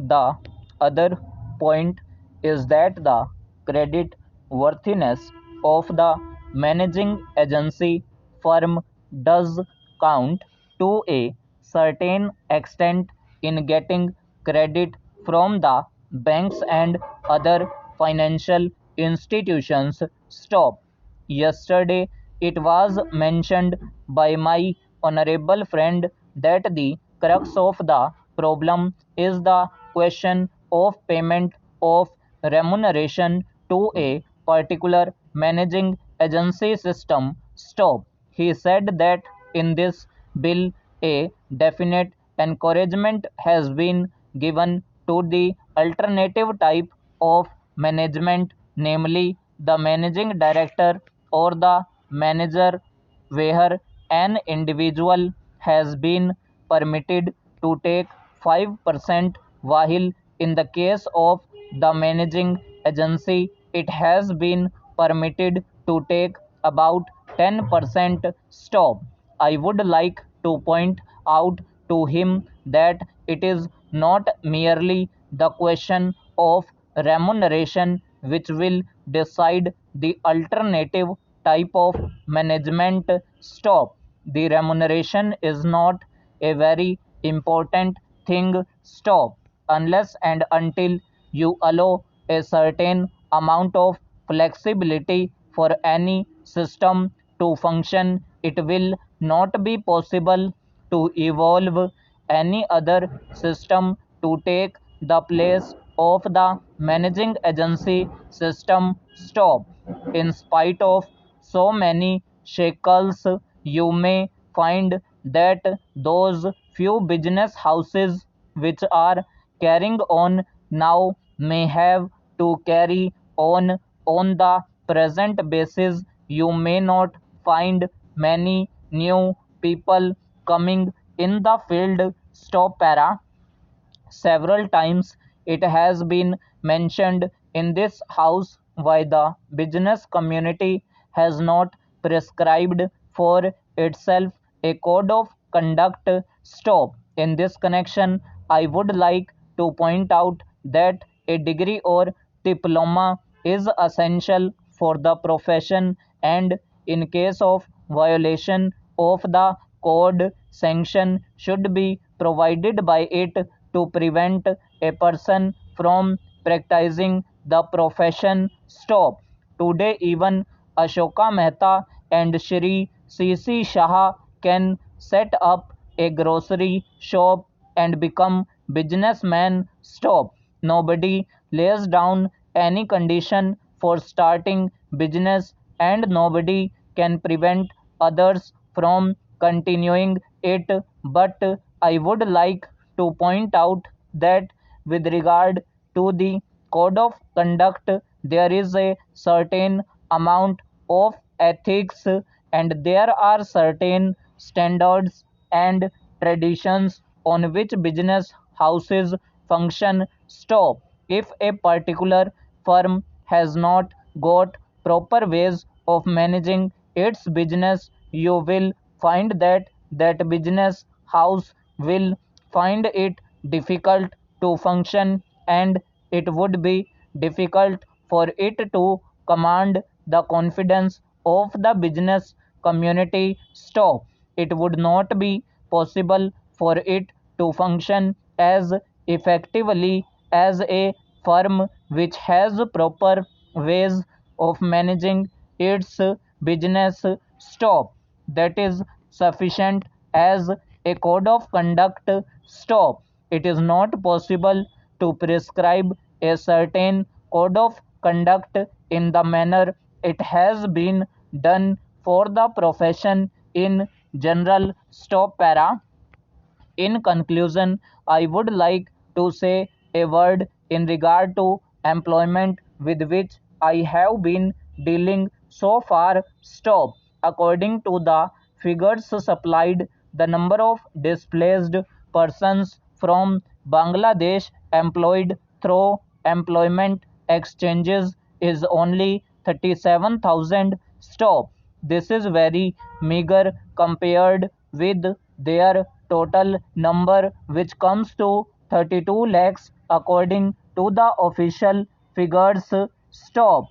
The other point is that the credit worthiness of the managing agency firm does count to a certain extent in getting credit from the banks and other financial institutions. Stop. Yesterday, it was mentioned by my honorable friend that the crux of the problem is the question of payment of remuneration to a particular managing agency system. Stop. He said that in this bill, a definite encouragement has been given to the alternative type of management, namely the managing director or the manager, where an individual has been permitted to take 5%, while in the case of the managing agency it has been permitted to take about 10%. Stop. I would like to point out to him that it is not merely the question of remuneration which will decide the alternative type of management. Stop. The remuneration is not a very important thing. Stop. Unless and until you allow a certain amount of flexibility for any system to function, it will not be possible to evolve any other system to take the place of the managing agency system. Stop. In spite of so many shackles, you may find that those few business houses which are carrying on now may have to carry on the present basis. You may not find many new people coming in the field. Stop. Para. Several times it has been mentioned in this house why the business community has not prescribed for itself a code of conduct. Stop. In this connection, I would like to point out that a degree or diploma is essential for the profession, and in case of violation of the code, sanction should be provided by it to prevent a person from practicing the profession. Stop. Today, even Ashoka Mehta and Shri C.C. Shah can set up a grocery shop and become businessmen. Stop. Nobody lays down any condition for starting business, and nobody can prevent others from continuing it. But I would like to point out that with regard to the code of conduct, there is a certain amount of ethics, and there are certain standards and traditions on which business houses function. Stop. If a particular firm has not got proper ways of managing its business, you will find that that business house will find it difficult to function, and it would be difficult for it to command the confidence of the business community. Stop. It would not be possible for it to function as effectively as a firm which has proper ways of managing its business. Stop. That is sufficient as a code of conduct. Stop. It is not possible to prescribe a certain code of conduct in the manner it has been done for the profession in general. Stop. Para. In conclusion, I would like to say a word in regard to employment with which I have been dealing so far. Stop. According to the figures supplied, the number of displaced persons from Bangladesh employed through employment exchanges is only 37,000. Stop. This is very meager compared with their total number, which comes to 32 lakhs according to the official figures. Stop.